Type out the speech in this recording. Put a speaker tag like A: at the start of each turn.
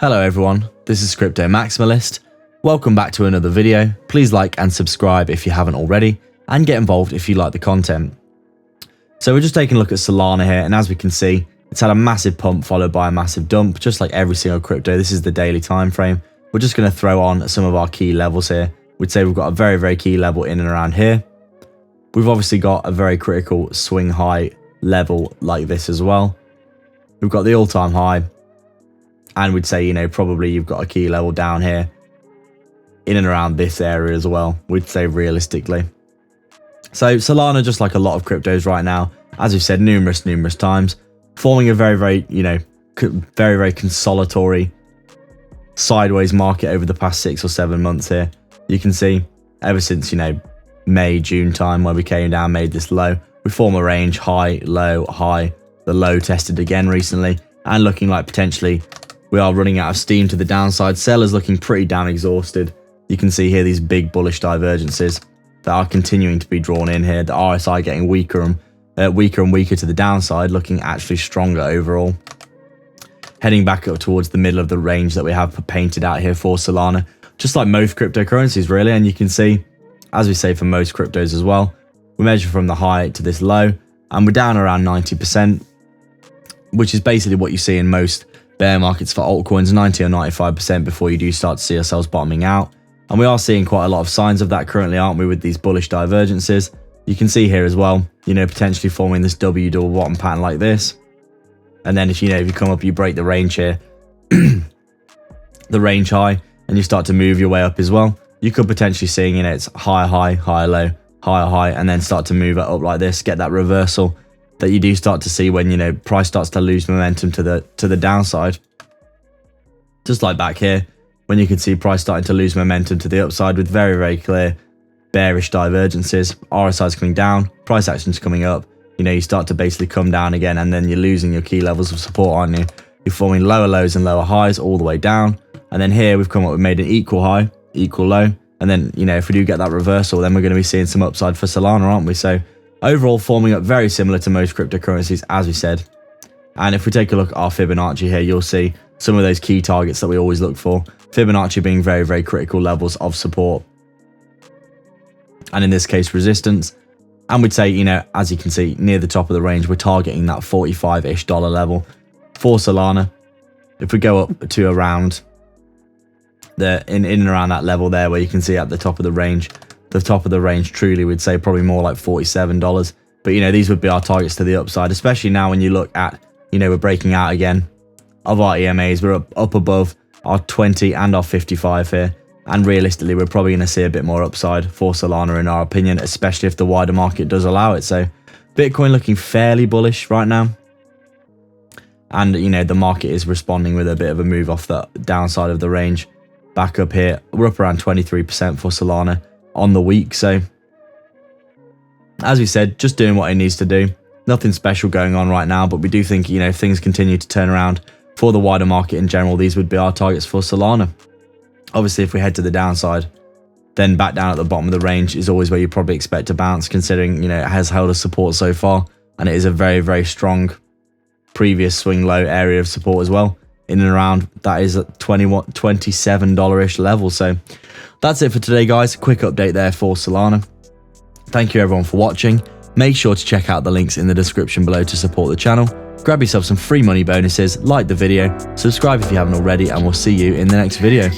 A: Hello everyone, this is Crypto Maximalist. Welcome back to another video. Please like and subscribe if you haven't already, and get involved if you like the content. So we're just taking a look at Solana here, and as we can see, it's had a massive pump followed by a massive dump, just like every single crypto. This is the daily time frame. We're just going to throw on some of our key levels here. We'd say we've got a very key level in and around here. We've obviously got a very critical swing high level like this as well. We've got the all-time high. And we'd say, probably you've got a key level down here in and around this area as well, we'd say realistically. So Solana, just like a lot of cryptos right now, as we've said numerous times, forming a very consolatory sideways market over the past 6 or 7 months here. You can see ever since, May, June time where we came down, made this low. We form a range, high, low, high, the low tested again recently, and looking like potentially we are running out of steam to the downside. Sellers looking pretty damn exhausted. You can see here these big bullish divergences that are continuing to be drawn in here. The RSI getting weaker and weaker to the downside, looking actually stronger overall. Heading back up towards the middle of the range that we have painted out here for Solana, just like most cryptocurrencies really. And you can see, as we say for most cryptos as well, we measure from the high to this low, and we're down around 90%, which is basically what you see in most bear markets for altcoins, 90 or 95% before you do start to see ourselves bottoming out. And we are seeing quite a lot of signs of that currently, aren't we, with these bullish divergences. You can see here as well, potentially forming this W double bottom pattern like this. And then if you come up, you break the range here, the range high, and you start to move your way up as well. You could potentially see, it's higher high, higher low, higher high, and then start to move it up like this, get that reversal that you do start to see when price starts to lose momentum to the downside, just like back here when you can see price starting to lose momentum to the upside with very clear bearish divergences. RSI's coming down, price action's coming up. You start to basically come down again, and then you're losing your key levels of support, aren't you? You're forming lower lows and lower highs all the way down, and then here we've made an equal high, equal low, and then if we do get that reversal, then we're going to be seeing some upside for Solana, aren't we? So overall, forming up very similar to most cryptocurrencies, as we said. And if we take a look at our Fibonacci here, you'll see some of those key targets that we always look for. Fibonacci being very critical levels of support, and in this case, resistance. And we'd say, as you can see, near the top of the range, we're targeting that $45-ish level for Solana. If we go up to around in and around that level there, where you can see at the top of the range, truly we'd say probably more like $47. But these would be our targets to the upside, especially now when you look at we're breaking out again of our EMAs. We're up above our 20 and our 55 here, and realistically we're probably going to see a bit more upside for Solana in our opinion, especially if the wider market does allow it. So Bitcoin looking fairly bullish right now, and the market is responding with a bit of a move off the downside of the range back up here. We're up around 23% for Solana on the week. So as we said, just doing what it needs to do. Nothing special going on right now, but we do think if things continue to turn around for the wider market in general, these would be our targets for Solana. Obviously, if we head to the downside, then back down at the bottom of the range is always where you probably expect to bounce, considering it has held a support so far, and it is a very strong previous swing low area of support as well, in and around that is at $27-ish level. So that's it for today, guys. Quick update there for Solana. Thank you everyone for watching. Make sure to check out the links in the description below to support the channel. Grab yourself some free money bonuses, like the video, subscribe if you haven't already, and we'll see you in the next video.